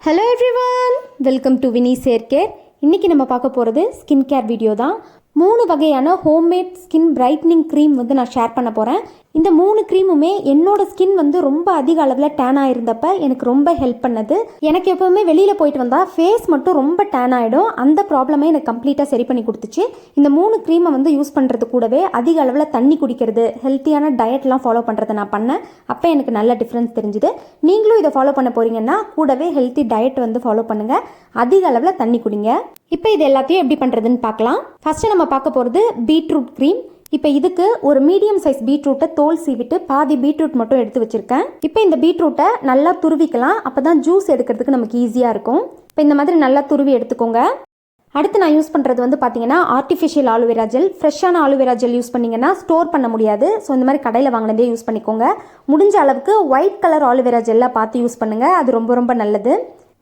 Hello everyone, welcome to Vini hair care. இன்றைக்கி நம்ம பார்க்க போகிறது ஸ்கின் கேர் வீடியோ தான். 3 வகையான ஹோம்மேட் ஸ்கின் பிரைட்னிங் க்ரீம் வந்து நான் ஷேர் பண்ண போகிறேன். இந்த 3 க்ரீமுமே என்னோட ஸ்கின் வந்து ரொம்ப அதிக அளவில் டேன் ஆகிருந்தப்ப எனக்கு ரொம்ப ஹெல்ப் பண்ணது. எனக்கு எப்போவுமே வெளியில் போயிட்டு வந்தால் ஃபேஸ் மட்டும் ரொம்ப டேன் ஆகிடும். அந்த ப்ராப்ளமே எனக்கு கம்ப்ளீட்டாக சரி பண்ணி கொடுத்துச்சு. இந்த 3 க்ரீமை வந்து யூஸ் பண்ணுறது கூடவே அதிக அளவில் தண்ணி குடிக்கிறது, ஹெல்த்தியான டயட்லாம் ஃபாலோ பண்ணுறதை நான் பண்ணேன். அப்போ எனக்கு நல்ல டிஃப்ரென்ஸ் தெரிஞ்சுது. நீங்களும் இதை ஃபாலோ பண்ண போகிறீங்கன்னா கூடவே ஹெல்த்தி டயட் வந்து ஃபாலோ பண்ணுங்கள். அதிக அளவில் தண்ணி குடிங்க. இப்போ இது எல்லாத்தையும் எப்படி பண்ணுறதுன்னு பார்க்கலாம். ஃபஸ்ட்டு நம்ம பார்க்க போகிறது பீட்ரூட் க்ரீம். இப்போ இதுக்கு ஒரு மீடியம் சைஸ் பீட்ரூட்டை தோல் சீவிட்டு பாதி பீட்ரூட் மட்டும் எடுத்து வச்சுருக்கேன். இப்போ இந்த பீட்ரூட்டை நல்லா துருவிக்கலாம். அப்போ தான் ஜூஸ் எடுக்கிறதுக்கு நமக்கு ஈஸியாக இருக்கும். இப்போ இந்த மாதிரி நல்லா துருவி எடுத்துக்கோங்க. அடுத்து நான் யூஸ் பண்ணுறது வந்து பார்த்தீங்கன்னா ஆர்டிஃபிஷியல் ஆலோவேரா ஜெல். ஃப்ரெஷ்ஷான ஆலோவேரா ஜெல் யூஸ் பண்ணிங்கன்னா ஸ்டோர் பண்ண முடியாது. ஸோ இந்த மாதிரி கடையில் வாங்கினதே யூஸ் பண்ணிக்கோங்க. முடிஞ்ச அளவுக்கு ஒயிட் கலர் ஆலோவேரா ஜெல்லாக பார்த்து யூஸ் பண்ணுங்கள். அது ரொம்ப ரொம்ப நல்லது.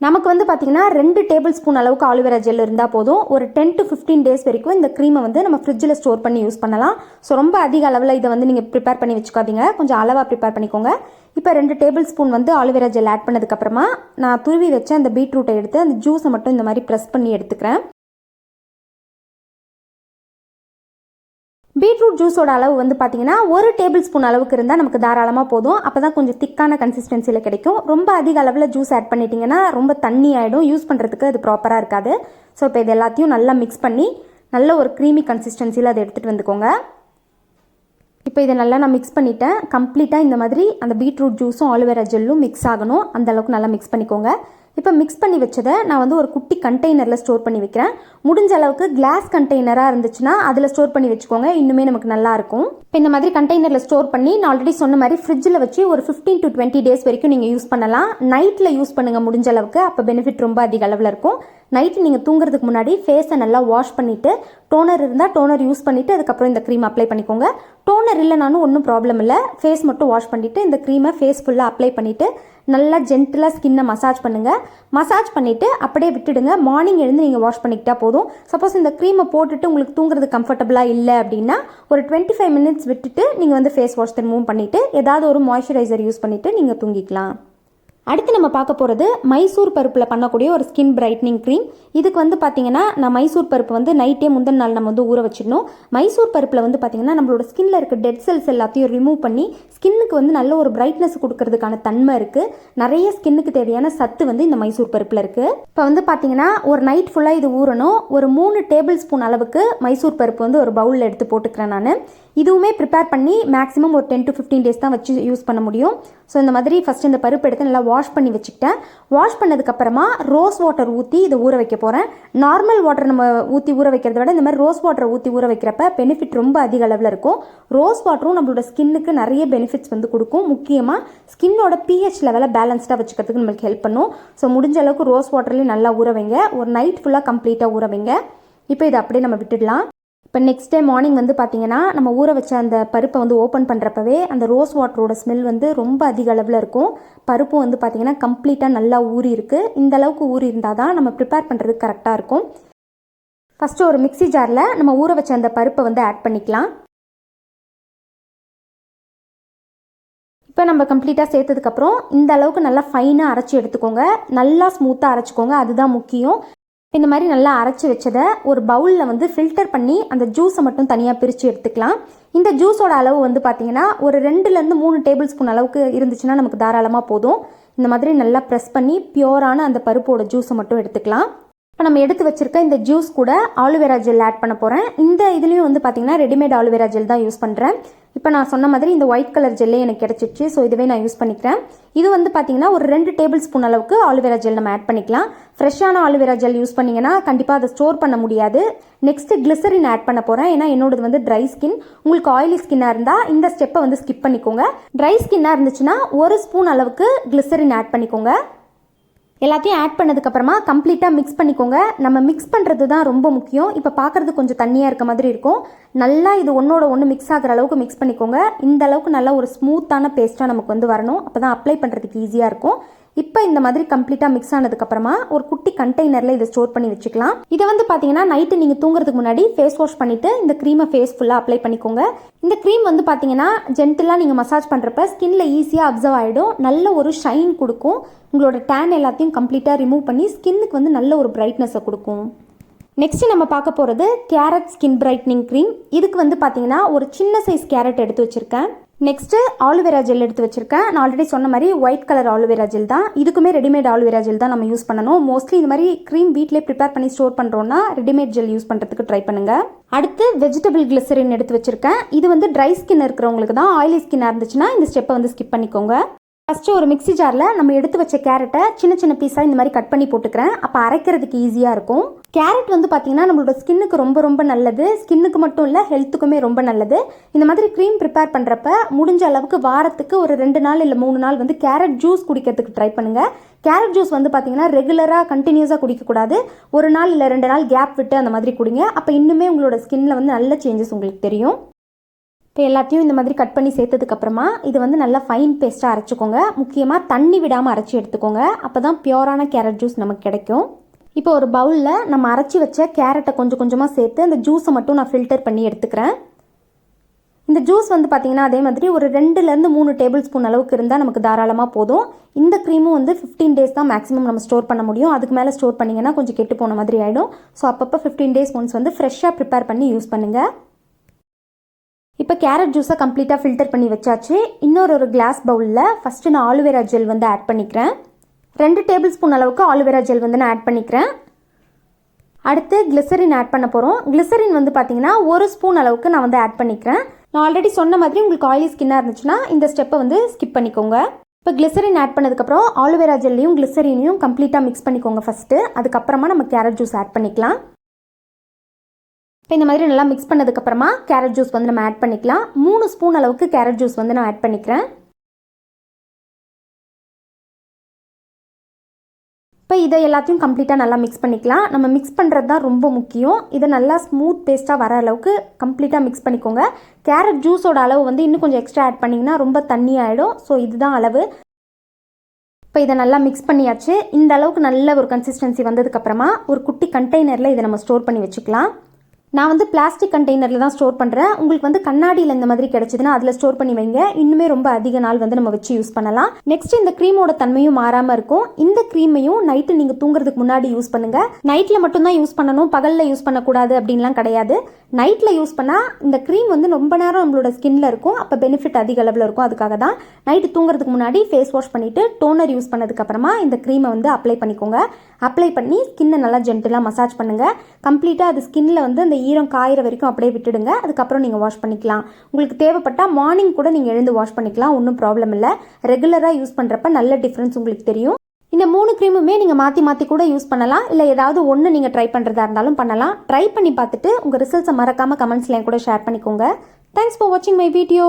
நமக்கு வந்து பார்த்தீங்கன்னா 2 டேபிள் ஸ்பூன் அளவுக்கு ஆலோவேரா ஜெல் இருந்தால் போதும். ஒரு 10 to 15 டேஸ் வரைக்கும் இந்த க்ரீமை வந்து நம்ம ஃப்ரிட்ஜில் ஸ்டோர் பண்ணி யூஸ் பண்ணலாம். ஸோ ரொம்ப அதிக அளவில் இதை வந்து நீங்கள் ப்ரிப்பேர் பண்ணி வச்சுக்காதீங்க. கொஞ்சம் அளவாக ப்ரிப்பேர் பண்ணிக்கோங்க. இப்போ 2 டேபிள் ஸ்பூன் வந்து ஆலோவேரா ஜெல் ஆட் பண்ணதுக்கப்புறமா நான் துருவி வச்ச அந்த பீட்ரூட்டை எடுத்து அந்த ஜூஸை மட்டும் இந்த மாதிரி ப்ரெஸ் பண்ணி எடுத்துக்கிறேன். பீட்ரூட் ஜூஸோட அளவு வந்து பார்த்தீங்கன்னா 1 டேபிள் ஸ்பூன் அளவுக்கு இருந்தால் நமக்கு தாராளமாக போதும். அப்போ தான் கொஞ்சம் திக்கான கன்சிஸ்டன்சியில் கிடைக்கும். ரொம்ப அதிக அளவில் ஜூஸ் ஆட் பண்ணிட்டீங்கன்னா ரொம்ப தண்ணி ஆகிடும். யூஸ் பண்ணுறதுக்கு அது ப்ராப்பராக இருக்காது. ஸோ இப்போ இது எல்லாத்தையும் நல்லா மிக்ஸ் பண்ணி நல்ல ஒரு க்ரீமி கன்சிஸ்டன்சியில் அதை எடுத்துகிட்டு வந்துக்கோங்க. இப்போ இதை நல்லா நான் மிக்ஸ் பண்ணிட்டேன். கம்ப்ளீட்டாக இந்த மாதிரி அந்த பீட்ரூட் ஜூஸும் ஆலோவேரா ஜெல்லும் மிக்ஸ் ஆகணும். அந்த அளவுக்கு நல்லா மிக்ஸ் பண்ணிக்கோங்க. இப்போ மிக்ஸ் பண்ணி வச்சதை நான் வந்து ஒரு குட்டி கண்டெய்னரில் ஸ்டோர் பண்ணி வைக்கிறேன். முடிஞ்ச அளவுக்கு கிளாஸ் கண்டெய்னராக இருந்துச்சுன்னா அதில் ஸ்டோர் பண்ணி வச்சுக்கோங்க. இன்னுமே நமக்கு நல்லாயிருக்கும். இப்போ இந்த மாதிரி கண்டெய்னரில் ஸ்டோர் பண்ணி நான் ஆல்ரெடி சொன்ன மாதிரி ஃப்ரிட்ஜில் வச்சு ஒரு 15 to 20 டேஸ் வரைக்கும் நீங்கள் யூஸ் பண்ணலாம். நைட்டில் யூஸ் பண்ணுங்கள் முடிஞ்ச அளவுக்கு. அப்போ பெனிஃபிட் ரொம்ப அதிக அளவில் இருக்கும். நைட்டு நீங்கள் தூங்குறதுக்கு முன்னாடி ஃபேஸை நல்லா வாஷ் பண்ணிவிட்டு, டோனர் இருந்தால் டோனர் யூஸ் பண்ணிவிட்டு அதுக்கப்புறம் இந்த க்ரீம் அப்ளை பண்ணிக்கோங்க. டோனர் இல்லைனாலும் ஒன்றும் ப்ராப்ளம் இல்லை. ஃபேஸ் மட்டும் வாஷ் பண்ணிவிட்டு இந்த க்ரீமை ஃபேஸ் ஃபுல்லாக அப்ளை பண்ணிவிட்டு நல்லா ஜென்டிலாக ஸ்கின்னை மசாஜ் பண்ணுங்கள். மசாஜ் பண்ணிவிட்டு அப்படியே விட்டுடுங்க. மார்னிங் எழுந்து நீங்கள் வாஷ் பண்ணிக்கிட்டால் போதும். சப்போஸ் இந்த க்ரீமை போட்டுட்டு உங்களுக்கு தூங்குறது கம்ஃபர்டபுளாக இல்லை அப்படின்னா ஒரு 25 மினிட்ஸ் விட்டுட்டு நீங்கள் வந்து ஃபேஸ் வாஷ் ரிமூவ் பண்ணிவிட்டு ஏதாவது ஒரு மாய்ஸ்சரைசர் யூஸ் பண்ணிவிட்டு நீங்கள் தூங்கிக்கலாம். அடுத்து நம்ம பார்க்க போகிறது மைசூர் பருப்பில் பண்ணக்கூடிய ஒரு ஸ்கின் பிரைட்னிங் க்ரீம். இதுக்கு வந்து பார்த்தீங்கன்னா நான் மைசூர் பருப்பு வந்து நைட்டே முந்தின நாள் நம்ம வந்து ஊற வச்சிடணும். மைசூர் பருப்பில் வந்து பார்த்தீங்கன்னா நம்மளோட ஸ்கின்ல இருக்க டெட் செல்ஸ் எல்லாத்தையும் ரிமூவ் பண்ணி ஸ்கின்னுக்கு வந்து நல்ல ஒரு பிரைட்னஸ் கொடுக்கறதுக்கான தன்மை இருக்குது. நிறைய ஸ்கின்னுக்கு தேவையான சத்து வந்து இந்த மைசூர் பருப்பில் இருக்குது. இப்போ வந்து பார்த்தீங்கன்னா ஒரு நைட் ஃபுல்லாக இது ஊறணும். ஒரு 3 டேபிள் ஸ்பூன் அளவுக்கு மைசூர் பருப்பு வந்து ஒரு பவுலில் எடுத்து போட்டுக்கிறேன் நான். இதுவுமே ப்ரிப்பேர் பண்ணி மேக்ஸிமம் ஒரு 10 to 15 டேஸ் தான் வச்சு யூஸ் பண்ண முடியும். ஸோ இந்த மாதிரி ஃபஸ்ட் இந்த பருப்பு எடுத்து நல்லா வாஷ் பண்ணி வச்சுக்கிட்டேன். வாஷ் பண்ணதுக்கப்புறமா ரோஸ் வாட்டர் ஊற்றி இதை ஊற வைக்க போகிறேன். நார்மல் வாட்டர் நம்ம ஊற்றி ஊற வைக்கிறத விட இந்த மாதிரி ரோஸ் வாட்டரை ஊற்றி ஊற வைக்கிறப்ப பெனிஃபிட் ரொம்ப அதிக அளவில் இருக்கும். ரோஸ் வாட்டரும் நம்மளோட ஸ்கின்னுக்கு நிறைய பெனிஃபிட்ஸ் வந்து கொடுக்கும். முக்கியமாக ஸ்கின்னோட pH லெவலை பேலன்ஸ்டாக வச்சுக்கிறதுக்கு நம்மளுக்கு ஹெல்ப் பண்ணும். ஸோ முடிஞ்ச அளவுக்கு ரோஸ் வாட்டர்லேயும் நல்லா ஊற வைங்க. ஒரு நைட் ஃபுல்லாக கம்ப்ளீட்டாக ஊற வைங்க. இப்போ இதை அப்படியே நம்ம விட்டுடலாம். இப்போ நெக்ஸ்ட் டே மார்னிங் வந்து பார்த்தீங்கன்னா நம்ம ஊற வச்ச அந்த பருப்பை வந்து ஓப்பன் பண்ணுறப்பவே அந்த ரோஸ் வாட்டரோட ஸ்மெல் வந்து ரொம்ப அதிக அளவில் இருக்கும். பருப்பும் வந்து பார்த்தீங்கன்னா கம்ப்ளீட்டாக நல்லா ஊறி இருக்குது. இந்த அளவுக்கு ஊறி இருந்தால் தான் நம்ம ப்ரிப்பேர் பண்ணுறதுக்கு கரெக்டாக இருக்கும். ஃபஸ்ட்டு ஒரு மிக்ஸி ஜாரில் நம்ம ஊற வச்ச அந்த பருப்பை வந்து ஆட் பண்ணிக்கலாம். இப்போ நம்ம கம்ப்ளீட்டாக சேர்த்ததுக்கப்புறம் இந்த அளவுக்கு நல்லா ஃபைனாக அரைச்சி எடுத்துக்கோங்க. நல்லா ஸ்மூத்தாக அரைச்சிக்கோங்க. அதுதான் முக்கியம். இந்த மாதிரி நல்லா அரைச்சி வச்சதை ஒரு பவுலில் வந்து ஃபில்டர் பண்ணி அந்த ஜூஸை மட்டும் தனியாக பிரித்து எடுத்துக்கலாம். இந்த ஜூஸோட அளவு வந்து பார்த்தீங்கன்னா ஒரு 2 to 3 டேபிள் ஸ்பூன் அளவுக்கு இருந்துச்சுன்னா நமக்கு தாராளமாக போதும். இந்த மாதிரி நல்லா ப்ரெஸ் பண்ணி பியூரான அந்த பருப்போட ஜூஸை மட்டும் எடுத்துக்கலாம். இப்போ நம்ம எடுத்து வச்சிருக்க இந்த ஜூஸ் கூட ஆலோவேரா ஜெல் ஆட் பண்ண போகிறேன். இந்த இதுலேயும் வந்து பார்த்தீங்கன்னா ரெடிமேட் ஆலோவேரா ஜெல் தான் யூஸ் பண்ணுறேன். இப்போ நான் சொன்ன மாதிரி இந்த ஒயிட் கலர் ஜெல்லே எனக்கு கிடச்சிச்சு. ஸோ இதுவே நான் யூஸ் பண்ணிக்கிறேன். இது வந்து பார்த்தீங்கன்னா ஒரு 2 டேபிள் ஸ்பூன் அளவுக்கு ஆலோவேரா ஜெல் நம்ம ஆட் பண்ணிக்கலாம். ஃப்ரெஷ்ஷான ஆலோவேரா ஜெல் யூஸ் பண்ணிங்கன்னா கண்டிப்பாக அதை ஸ்டோர் பண்ண முடியாது. நெக்ஸ்ட்டு கிளிசரின் ஆட் பண்ண போகிறேன். ஏன்னா என்னோடது வந்து ட்ரை ஸ்கின். உங்களுக்கு ஆயிலி ஸ்கின்னாக இருந்தால் இந்த ஸ்டெப்பை வந்து ஸ்கிப் பண்ணிக்கோங்க. ட்ரை ஸ்கின்னாக இருந்துச்சுன்னா 1 ஸ்பூன் அளவுக்கு கிளிசரின் ஆட் பண்ணிக்கோங்க. எல்லாத்தையும் ஆட் பண்ணதுக்கப்புறமா கம்ப்ளீட்டாக மிக்ஸ் பண்ணிக்கோங்க. நம்ம மிக்ஸ் பண்ணுறது தான் ரொம்ப முக்கியம். இப்போ பார்க்குறது கொஞ்சம் தண்ணியாக இருக்க மாதிரி இருக்கும். நல்லா இது ஒன்றோட ஒன்று மிக்ஸ் ஆகிற அளவுக்கு மிக்ஸ் பண்ணிக்கோங்க. இந்த அளவுக்கு நல்லா ஒரு ஸ்மூத்தான பேஸ்ட்டாக நமக்கு வந்து வரணும். அப்போ தான் அப்ளை பண்ணுறதுக்கு ஈஸியாக இருக்கும். இப்போ இந்த மாதிரி கம்ப்ளீட்டாக மிக்ஸ் ஆனதுக்கப்புறமா ஒரு குட்டி கண்டெய்னரில் இதை ஸ்டோர் பண்ணி வச்சுக்கலாம். இதை வந்து பார்த்தீங்கன்னா நைட்டு நீங்கள் தூங்குறதுக்கு முன்னாடி ஃபேஸ் வாஷ் பண்ணிவிட்டு இந்த க்ரீமை ஃபேஸ் ஃபுல்லாக அப்ளை பண்ணிக்கோங்க. இந்த க்ரீம் வந்து பார்த்தீங்கன்னா ஜென்டிலாக நீங்கள் மசாஜ் பண்ணுறப்ப ஸ்கின்ல ஈஸியாக அப்சர்வ் ஆகிடும். நல்ல ஒரு ஷைன் கொடுக்கும். உங்களோட டேன் எல்லாத்தையும் கம்ப்ளீட்டாக ரிமூவ் பண்ணி ஸ்கின்னுக்கு வந்து நல்ல ஒரு பிரைட்னஸை கொடுக்கும். நெக்ஸ்ட் நம்ம பார்க்க போகிறது கேரட் ஸ்கின் பிரைட்னிங் க்ரீம். இதுக்கு வந்து பார்த்தீங்கன்னா ஒரு சின்ன சைஸ் கேரட் எடுத்து வச்சுருக்கேன். நெக்ஸ்ட்டு ஆலோவேரா ஜெல் எடுத்து வச்சுருக்கேன். நான் ஆல்ரெடி சொன்ன மாதிரி ஒயிட் கலர் ஆலோவேரா ஜெல் தான். இதுக்குமே ரெடிமேட் ஆலோவேரா ஜெல் தான் நம்ம யூஸ் பண்ணணும். மோஸ்ட்லி இந்த மாதிரி க்ரீம் வீட்டிலே ப்ரிப்பேர் பண்ணி ஸ்டோர் பண்ணுறோன்னா ரெடிமேட் ஜெல் யூஸ் பண்ணுறதுக்கு ட்ரை பண்ணுங்கள். அடுத்து வெஜிடபிள் கிளிசரின் எடுத்து வச்சுருக்கேன். இது வந்து ட்ரை ஸ்கின் இருக்கிறவங்களுக்கு தான். ஆயிலி ஸ்கின்னாக இருந்துச்சுன்னா இந்த ஸ்டெப்பை வந்து ஸ்கிப் பண்ணிக்கோங்க. ஃபஸ்ட்டு ஒரு மிக்ஸி ஜாரில் நம்ம எடுத்து வச்ச கேரட்டை சின்ன சின்ன பீஸாக இந்த மாதிரி கட் பண்ணி போட்டுக்கிறேன். அப்போ அரைக்கிறதுக்கு ஈஸியாக இருக்கும். கேரட் வந்து பார்த்திங்கன்னா நம்மளோட ஸ்கின்னுக்கு ரொம்ப ரொம்ப நல்லது. ஸ்கின்னுக்கு மட்டும் இல்லை, ஹெல்த்துக்குமே ரொம்ப நல்லது. இந்த மாதிரி க்ரீம் ப்ரிப்பேர் பண்ணுறப்ப முடிஞ்ச அளவுக்கு வாரத்துக்கு ஒரு 2 நாள் இல்லை 3 நாள் வந்து கேரட் ஜூஸ் குடிக்கிறதுக்கு ட்ரை பண்ணுங்கள். கேரட் ஜூஸ் வந்து பார்த்திங்கன்னா ரெகுலராக கண்டினியூஸாக குடிக்கக்கூடாது. ஒரு நாள் இல்லை 2 நாள் கேப் விட்டு அந்த மாதிரி குடிங்க. அப்போ இன்னுமே உங்களோட ஸ்கின்னில் வந்து நல்ல சேஞ்சஸ் உங்களுக்கு தெரியும். இப்போ எல்லாத்தையும் இந்த மாதிரி கட் பண்ணி சேர்த்ததுக்கப்புறமா இது வந்து நல்லா ஃபைன் பேஸ்ட்டாக அரைச்சிக்கோங்க. முக்கியமாக தண்ணி விடாமல் அரைச்சி எடுத்துக்கோங்க. அப்போ தான் பியூரான கேரட் ஜூஸ் நமக்கு கிடைக்கும். இப்போ ஒரு பவுலில் நம்ம அரைச்சி வச்ச கேரட்டை கொஞ்சம் கொஞ்சமாக சேர்த்து அந்த ஜூஸை மட்டும் நான் ஃபில்டர் பண்ணி எடுத்துக்கிறேன். இந்த ஜூஸ் வந்து பார்த்திங்கன்னா அதே மாதிரி ஒரு 2லேருந்து 3 டேபிள் ஸ்பூன் அளவுக்கு இருந்தால் நமக்கு தாராளமாக போதும். இந்த க்ரீமும் வந்து 15 டேஸ் தான் மேக்ஸிமம் நம்ம ஸ்டோர் பண்ண முடியும். அதுக்கு மேலே ஸ்டோர் பண்ணிங்கன்னா கொஞ்சம் கெட்டு போன மாதிரி ஆகிடும். ஸோ அப்பப்போ 15 டேஸ் ஒன்ஸ் வந்து ஃப்ரெஷ்ஷாக ப்ரிப்பேர் பண்ணி யூஸ் பண்ணுங்கள். இப்போ கேரட் ஜூஸை கம்ப்ளீட்டாக ஃபில்டர் பண்ணி வச்சாச்சு. இன்னொரு கிளாஸ் பவுலில் ஃபஸ்ட்டு நான் ஆலோவேரா ஜெல் வந்து ஆட் பண்ணிக்கிறேன். 2 டேபிள் ஸ்பூன் அளவுக்கு ஆலோவேரா ஜெல் வந்து நான் ஆட் பண்ணிக்கிறேன். அடுத்து கிளிசரின் ஆட் பண்ண போகிறோம். கிளிசரின் வந்து பார்த்தீங்கன்னா 1 ஸ்பூன் அளவுக்கு நான் வந்து ஆட் பண்ணிக்கிறேன். நான் ஆல்ரெடி சொன்ன மாதிரி உங்களுக்கு ஆயிலி ஸ்கின்னாக இருந்துச்சுன்னா இந்த ஸ்டெப்பை வந்து ஸ்கிப் பண்ணிக்கோங்க. இப்போ கிளிசரின் ஆட் பண்ணதுக்கப்புறம் ஆலோவேரா ஜெல்லையும் கிளிசரினையும் கம்ப்ளீட்டாக மிக்ஸ் பண்ணிக்கோங்க ஃபஸ்ட்டு. அதுக்கப்புறமா நம்ம கேரட் ஜூஸ் ஆட் பண்ணிக்கலாம். இப்போ இந்த மாதிரி நல்லா மிக்ஸ் பண்ணதுக்கப்புறமா கேரட் ஜூஸ் வந்து நம்ம ஆட் பண்ணிக்கலாம். 3 ஸ்பூன் அளவுக்கு கேரட் ஜூஸ் வந்து நான் ஆட் பண்ணிக்கிறேன். இப்போ இதை எல்லாத்தையும் கம்ப்ளீட்டாக நல்லா மிக்ஸ் பண்ணிக்கலாம். நம்ம மிக்ஸ் பண்ணுறது தான் ரொம்ப முக்கியம். இதை நல்லா ஸ்மூத் பேஸ்ட்டாக வர அளவுக்கு கம்ப்ளீட்டாக மிக்ஸ் பண்ணிக்கோங்க. கேரட் ஜூஸோட அளவு வந்து இன்னும் கொஞ்சம் எக்ஸ்ட்ரா ஆட் பண்ணிங்கன்னா ரொம்ப தண்ணி ஆகிடும். ஸோ இதுதான் அளவு. இப்போ இதை நல்லா மிக்ஸ் பண்ணியாச்சு. இந்த அளவுக்கு நல்ல ஒரு கன்சிஸ்டன்சி வந்ததுக்கப்புறமா ஒரு குட்டி கண்டெய்னரில் இதை நம்ம ஸ்டோர் பண்ணி வச்சுக்கலாம். நான் வந்து பிளாஸ்டிக் கண்டெய்னரில் தான் ஸ்டோர் பண்ணுறேன். உங்களுக்கு வந்து கண்ணாடியில் இந்த மாதிரி கிடைச்சதுன்னா அதில் ஸ்டோர் பண்ணி வைங்க. இன்னுமே ரொம்ப அதிக நாள் வந்து நம்ம வச்சு யூஸ் பண்ணலாம். நெக்ஸ்ட் இந்த க்ரீமோட தன்மையும் மாறாமல் இருக்கும். இந்த க்ரீமையும் நைட்டு நீங்கள் தூங்குறதுக்கு முன்னாடி யூஸ் பண்ணுங்கள். நைட்டில் மட்டும்தான் யூஸ் பண்ணணும், பகலில் யூஸ் பண்ணக்கூடாது அப்படின்லாம் கிடையாது. நைட்டில் யூஸ் பண்ணால் இந்த க்ரீம் வந்து ரொம்ப நேரம் நம்மளோட ஸ்கின்ல இருக்கும். அப்போ பெனிஃபிட் அதிக அளவில் இருக்கும். அதுக்காக தான் நைட்டு தூங்குறதுக்கு முன்னாடி ஃபேஸ் வாஷ் பண்ணிவிட்டு டோனர் யூஸ் பண்ணதுக்கப்புறமா இந்த க்ரீமை வந்து அப்ளை பண்ணிக்கோங்க. அப்ளை பண்ணி ஸ்கின்னை நல்லா ஜென்டிலாக மசாஜ் பண்ணுங்கள். கம்ப்ளீட்டாக அது ஸ்கின்ல வந்து அந்த ஈரம் காயிற வரைக்கும் அப்படியே விட்டுடுங்க. அதுக்கப்புறம் நீங்கள் வாஷ் பண்ணிக்கலாம். உங்களுக்கு தேவைப்பட்டால் மார்னிங் கூட நீங்கள் எழுந்து வாஷ் பண்ணிக்கலாம். ஒன்றும் ப்ராப்ளம் இல்லை. ரெகுலராக யூஸ் பண்ணுறப்ப நல்ல டிஃப்ரென்ஸ் உங்களுக்கு தெரியும். இந்த 3 க்ரீமுமே நீங்கள் மாற்றி மாற்றி கூட யூஸ் பண்ணலாம். இல்லை ஏதாவது ஒன்று நீங்கள் ட்ரை பண்ணுறதா இருந்தாலும் பண்ணலாம். ட்ரை பண்ணி பார்த்துட்டு உங்கள் ரிசல்ட்ஸை மறக்காமல் கமெண்ட்ஸில் கூட ஷேர் பண்ணிக்கோங்க. தேங்க்ஸ் ஃபார் வாட்சிங் மை வீடியோ.